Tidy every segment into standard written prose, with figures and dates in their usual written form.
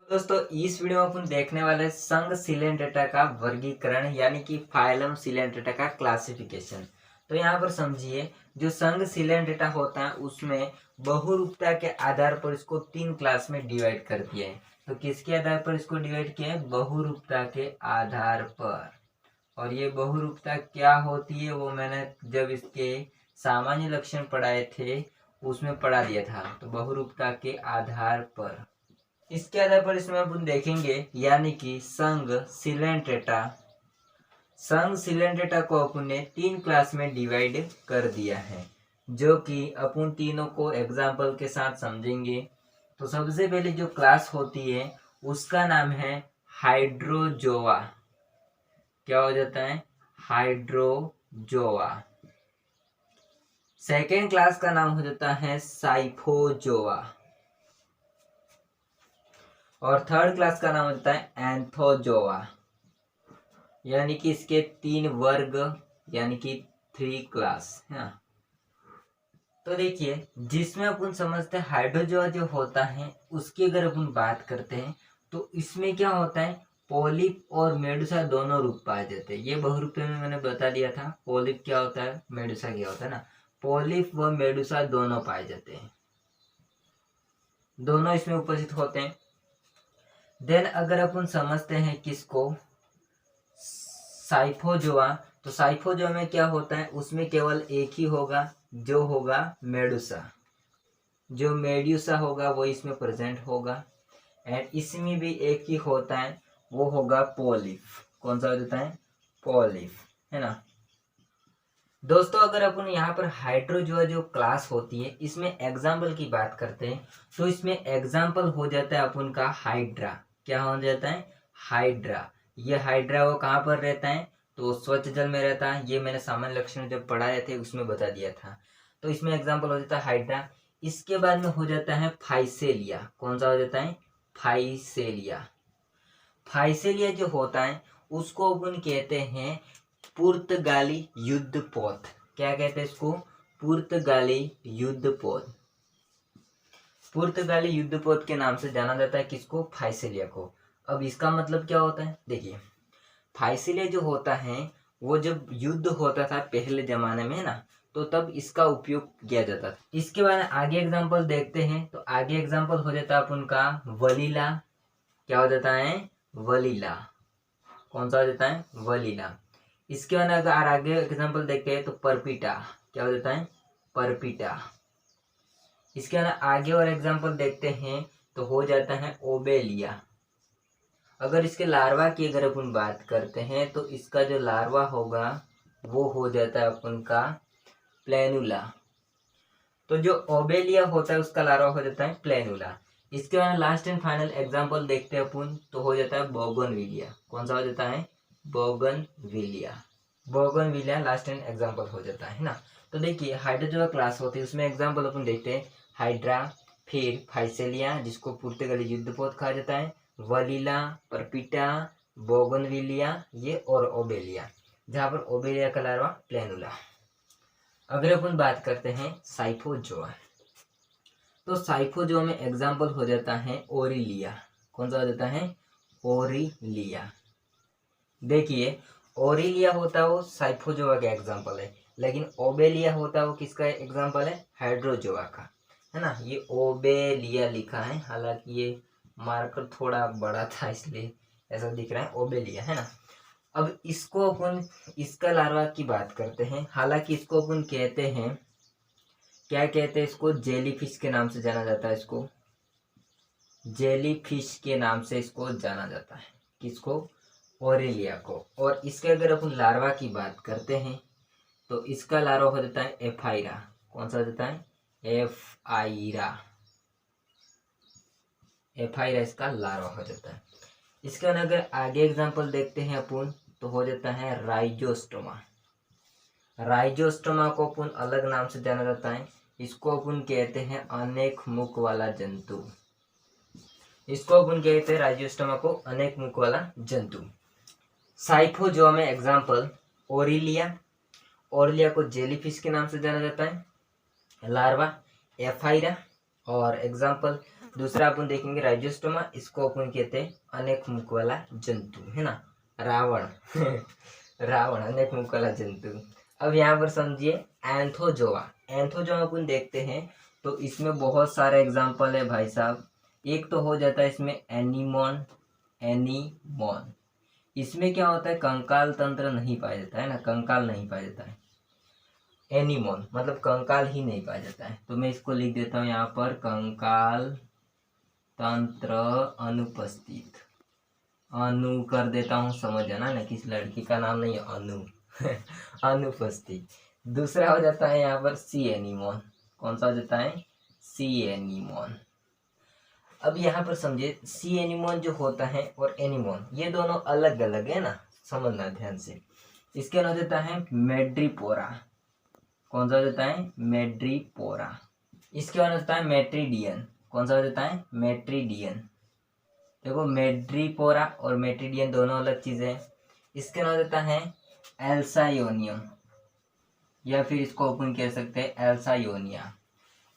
दोस्तों इस वीडियो में अपन देखने वाले संघ सिलेंडेटा का वर्गीकरण यानी कि फाइलम सिलेंडेटा का क्लासिफिकेशन। तो यहाँ पर समझिए, जो संघ सिलेंडेटा होता है उसमें बहुरूपता के आधार पर इसको 3 क्लास में डिवाइड कर दिया है। तो किसके आधार पर इसको डिवाइड किया है? बहुरूपता के आधार पर। और ये बहुरूपता क्या होती है वो मैंने जब इसके सामान्य लक्षण पढ़ाए थे उसमें पढ़ा दिया था। तो बहुरूपता के आधार पर, इसके आधार पर इसमें अपन देखेंगे यानी कि संघ सिलेंडेटा को अपन ने 3 क्लास में डिवाइड कर दिया है, जो कि अपन तीनों को एग्जाम्पल के साथ समझेंगे। तो सबसे पहले जो क्लास होती है उसका नाम है हाइड्रोजोआ। क्या हो जाता है? हाइड्रोजोआ। सेकेंड क्लास का नाम हो जाता है साइफोजोआ और थर्ड क्लास का नाम होता है एंथोजोआ। यानी कि इसके 3 वर्ग यानी कि 3 क्लास है। तो देखिए, जिसमें अपन समझते हैं हाइड्रोजोआ जो होता है उसकी अगर अपन बात करते हैं तो इसमें क्या होता है, पोलिप और मेडुसा दोनों रूप पाए जाते हैं। ये बहुरूप में मैंने बता दिया था, पोलिप क्या होता है, मेडुसा क्या होता है ना। पोलिप व मेडुसा दोनों पाए जाते हैं, दोनों इसमें उपस्थित होते हैं। देन अगर अपन समझते हैं किसको, साइफोजोआ, तो साइफोजोआ में क्या होता है, उसमें केवल एक ही होगा जो होगा मेडुसा। जो मेड्यूसा होगा वो इसमें प्रेजेंट होगा। एंड इसमें भी एक ही होता है, वो होगा पोलिप। कौन सा हो जाता है? पोलिप, है ना। दोस्तों अगर अपन यहाँ पर हाइड्रोजोआ जो क्लास होती है इसमें एग्जाम्पल की बात करते हैं तो इसमें एग्जाम्पल हो जाता है अपन का हाइड्रा। क्या हो जाता है? हाइड्रा। ये हाइड्रा वो कहाँ पर रहता है? तो स्वच्छ जल में रहता है। ये मैंने सामान्य लक्षण जब पढ़ाए थे उसमें बता दिया था। तो इसमें एग्जाम्पल हो जाता है हाइड्रा। इसके बाद में हो जाता है फाइसेलिया। कौन सा हो जाता है? फाइसेलिया। फाइसेलिया जो होता है उसको अपन कहते हैं पुर्तगाली युद्ध पोत। क्या कहते हैं इसको? पुर्तगाली युद्ध पोत। पुर्तगाली युद्ध पोत के नाम से जाना जाता है किसको? फाइसेलिया को। अब इसका मतलब क्या होता है? देखिए, फाइसेलिया जो होता है वो जब युद्ध होता था पहले जमाने में ना, तो तब इसका उपयोग किया जाता था। इसके बाद आगे एग्जांपल देखते हैं तो आगे एग्जांपल हो जाता है अपन का वलीला। क्या हो जाता है? वलीला। कौन सा हो जाता है? वलीला। इसके बाद अगर आगे एग्जांपल देखते हैं तो परपीटा। क्या हो जाता है? परपीटा। इसके बाद आगे और एग्जांपल देखते हैं तो हो जाता है ओबेलिया। अगर इसके लार्वा की अगर अपन बात करते हैं तो इसका जो लार्वा होगा वो हो जाता है अपन का प्लेनुला। तो जो ओबेलिया होता है उसका लार्वा हो जाता है प्लेनुला। इसके बाद लास्ट एंड फाइनल एग्जांपल देखते हैं अपन तो हो जाता है बोगनविलिया। कौन सा हो जाता है? Bougainvillea. Bougainvillea last and example हो जाता है ना। तो देखिए, हाइड्रोजोआ क्लास होती है उसमें एग्जांपल अपन देखते हैं हाइड्रा, फिर फाइसेलिया जिसको पुर्तगाली युद्धपोत कहा जाता है, वलीला, परपीटा, बोगनविलिया ये और ओबेलिया, जहाँ पर ओबेलिया का लार्वा प्लेनुला। अगर अपन बात करते हैं साइफोजोआ, तो साइफोजोआ में एग्जाम्पल हो जाता है ओरिलिया। कौन सा हो जाता है? ओरिलिया। देखिए, ओरिलिया होता है वो साइफोजोआ का एग्जाम्पल है, लेकिन ओबेलिया होता है वो किसका एग्जाम्पल है? हाइड्रोजोआ का, है ना। ये ओबेलिया लिखा है, हालांकि ये मार्कर थोड़ा बड़ा था इसलिए ऐसा दिख रहा है, ओबेलिया, है ना। अब इसको अपन इसका लार्वा की बात करते हैं। हालांकि इसको अपन कहते हैं, क्या कहते हैं इसको? जेलीफिश के नाम से जाना जाता है। इसको जेलीफिश के नाम से इसको जाना जाता है। किसको? ओरेलिया को। और इसके अगर अपन लार्वा की बात करते हैं तो इसका लार्वा हो जाता है एफाइरा। कौन सा हो जाता है? एफाइरा। एफाइरा इसका लार्वा हो जाता है। इसके बाद अगर आगे एग्जांपल देखते हैं अपन तो हो जाता है राइजोस्टोमा। राइजोस्टोमा को अपन अलग नाम से जाना जाता है। इसको अपन कहते हैं अनेक मुख वाला जंतु। इसको अपन कहते हैं राइजोस्टोमा को अनेक मुख वाला जंतु। साइफोजोआ में एग्जांपल ओरिलिया। ओरिलिया को जेलीफिश के नाम से जाना जाता है। लार्वा एफाइरा और एग्जांपल दूसरा अपन देखेंगे राइजोस्टोमा, इसको अपन कहते हैं अनेक मुख वाला जंतु, है ना, रावण रावण अनेक मुख वाला जंतु। अब यहाँ पर समझिए एंथोजोआ। एंथोजोआ अपन देखते हैं तो इसमें बहुत सारे एग्जाम्पल है भाई साहब। एक तो हो जाता है इसमें एनीमोन। एनीमोन इसमें क्या होता है, कंकाल तंत्र नहीं पाया जाता है ना, कंकाल नहीं पाया जाता है। एनीमोन मतलब कंकाल ही नहीं पाया जाता है। तो मैं इसको लिख देता हूँ यहाँ पर, कंकाल तंत्र अनुपस्थित। अनु कर देता हूँ, समझ जाना ना, किस लड़की का नाम नहीं है अनु अनुपस्थित। दूसरा हो जाता है यहाँ पर सी एनीमोन। कौन सा हो जाता है, सी एनीमोन। अब यहाँ पर समझिए सी एनीमोन जो होता है और एनीमोन ये दोनों अलग अलग है ना, समझना ध्यान से। इसके बाद हो जाता है मेड्रीपोरा। कौन सा हो जाता है, मेड्रीपोरा। इसके बाद होता है मेट्रीडियन। कौन सा हो जाता है, मेट्रीडियन। देखो मेड्रीपोरा और मेट्रीडियन दोनों अलग चीजें हैं। इसके बाद होता है एल्सायोनियम, या फिर इसको अपन कह सकते हैं एल्सायोनिया,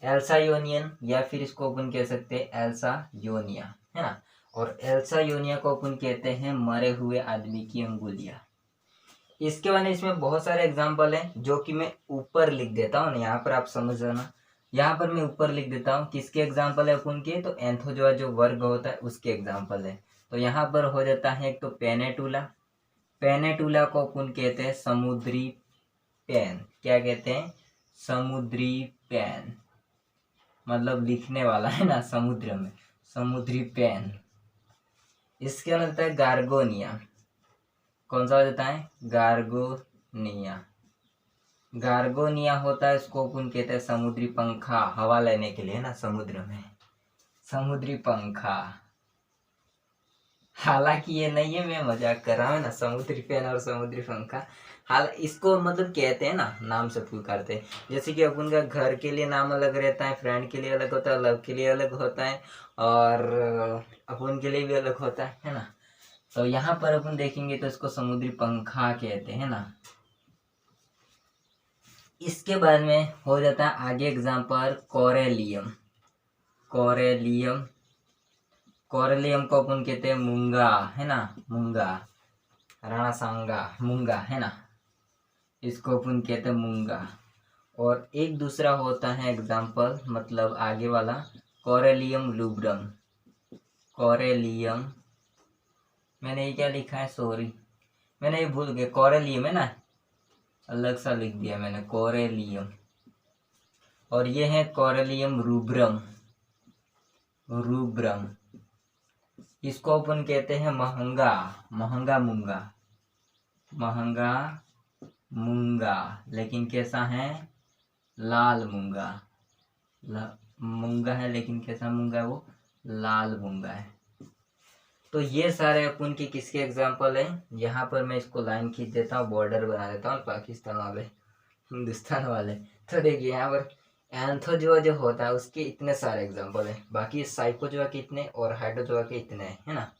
एल्सायोनियन, या फिर इसको अपन कह सकते हैं एल्सायोनिया, है ना। और एल्सायोनिया को अपन कहते हैं मरे हुए आदमी की अंगुलियां। इसके बाद इसमें बहुत सारे एग्जाम्पल हैं जो कि मैं ऊपर लिख देता हूँ, यहाँ पर आप समझ जाना। यहाँ पर मैं ऊपर लिख देता हूँ किसके एग्जाम्पल है अपन के, तो एंथोजोआ जो वर्ग होता है उसके एग्जाम्पल है। तो यहाँ पर हो जाता है एक तो पेनेटुला। पेनेटुला को अपन कहते हैं समुद्री पेन। क्या कहते हैं, समुद्री पेन, मतलब लिखने वाला है ना समुद्र में, समुद्री पेन। इसके अंदर होता है गार्गोनिया। कौन सा हो जाता है, गार्गोनिया। गार्गोनिया होता है, इसको अपन कहते हैं समुद्री पंखा, हवा लेने के लिए, है ना, समुद्र में, समुद्री पंखा। हालांकि ये नहीं है, मैं मजाक कर रहा हूँ ना, समुद्री पेन और समुद्री पंखा हाल इसको मतलब कहते हैं ना, नाम से पुकारते हैं। जैसे कि अपन का घर के लिए नाम अलग रहता है, फ्रेंड के लिए अलग होता है, लव के लिए अलग होता है, और अपन के लिए भी अलग होता है ना। तो यहाँ पर अपन देखेंगे तो इसको समुद्री पंखा कहते हैं ना। इसके बाद में हो जाता है आगे एग्जाम्पल कोरेलियम। कोरेलियम, कोरेलियम को अपन कहते हैं मूंगा, है ना, मूंगा, राणा सांगा मूंगा, है ना, इसको अपन कहते हैं मूंगा। और एक दूसरा होता है एग्जाम्पल, मतलब आगे वाला कोरेलियम लुब्रम। कोरेलियम, मैंने ये क्या लिखा है, सॉरी मैंने ये भूल गया, कोरेलियम है ना, अलग सा लिख दिया मैंने, कोरेलियम। और ये है कोरेलियम रूब्रम। रूब्रम इसको अपन कहते हैं महंगा, महंगा मूंगा, महंगा मूंगा, लेकिन कैसा है, लाल मूंगा। मूंगा है लेकिन कैसा मूंगा है वो, लाल मूंगा है। तो ये सारे अपन के किसके एग्जाम्पल हैं। यहाँ पर मैं इसको लाइन खींच देता हूँ, बॉर्डर बना देता हूँ, पाकिस्तान वाले हिंदुस्तान वाले। तो देखिए यहाँ पर एंथोजोआ जो होता है उसके इतने सारे एग्जाम्पल हैं, बाकी साइकोजोआ के इतने और हाइड्रोजोआ के इतने हैं, है ना।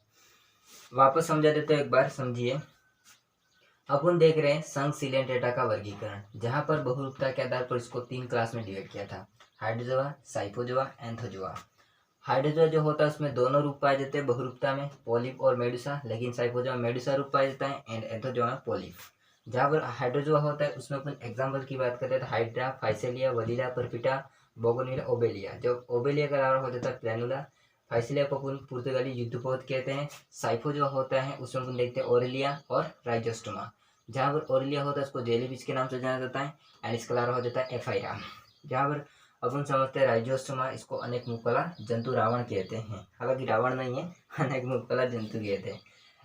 वापस समझा देते हैं एक बार, समझिए। अपन देख रहे हैं संघ सिलेंट्रेटा का वर्गीकरण, जहाँ पर बहुरूपता के आधार पर इसको 3 क्लास में डिवाइड किया था, हाइड्रोजोआ, साइकोजोआ, एंथोजोआ। हाइड्रोजोआ जो होता है उसमें दोनों रूप पाए जाते हैं बहुरूपता में, पोलिप और मेडुसा, लेकिन साइकोजोआ में मेडुसा रूप पाया जाता है एंड एंथोजोआ में पोलिप। जहाँ पर हाइड्रोजोआ होता है उसमें अपन एग्जाम्पल की बात करते हैं तो हाइड्रा, फाइसेलिया, वलीला, परपिटा, बोगोनिला, ओबेलिया। जब ओबेलिया का अलावा हो जाता है प्लेनुला। फाइसेलिया को अपन पुर्तगाली युद्धपोत कहते हैं। साइफो जो होता है उसमें अपन देखते हैं ओरेलिया और राइजोस्टोमा। जहाँ पर ओरेलिया होता है उसको जेलीफिश के नाम से जाना जाता है एंड इसका अलावा हो जाता है एफाइरा। जहाँ पर अपन समझते हैं राइजोस्टोमा, इसको अनेक मुख वाला जंतु रावण कहते हैं, हालांकि रावण नहीं है, अनेक मुख वाला जंतु कहते हैं।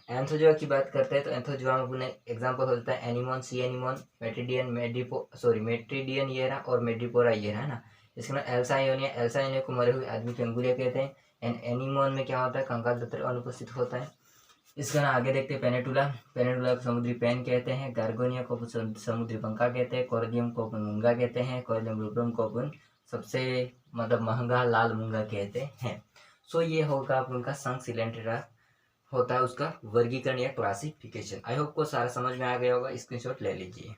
एंथोजोआ की बात करते हैं तो एंथोजोआ में अपने एग्जाम्पल होता है एनिमोन, सी एनिमोन, मेट्रीडियन, मेट्रीडियन येरा और मेड्रीपोरा येरा, है ना। इसके बाद एल्सायोनिया, एल्सायोनिया को मरे हुए आदमी की अंगुलियां कहते हैं। एंड एनिमोन में क्या होता है, कंकाल तंत्र अनुपस्थित होता है। इसका ना आगे देखते हैं पेनेटुला। पेनेटुला को समुद्री पेन कहते हैं। गार्गोनिया को समुद्री पंखा कहते हैं। कोरेलियम को अपन मूंगा कहते हैं। कोरेलियम रूब्रम को अपन सबसे मतलब महंगा लाल मूंगा कहते हैं। सो ये होगा अपन का संघ सिलेंट्रेटा होता है उसका वर्गीकरण या क्लासिफिकेशन। आई होप को सारा समझ में आ गया होगा, स्क्रीनशॉट ले लीजिए।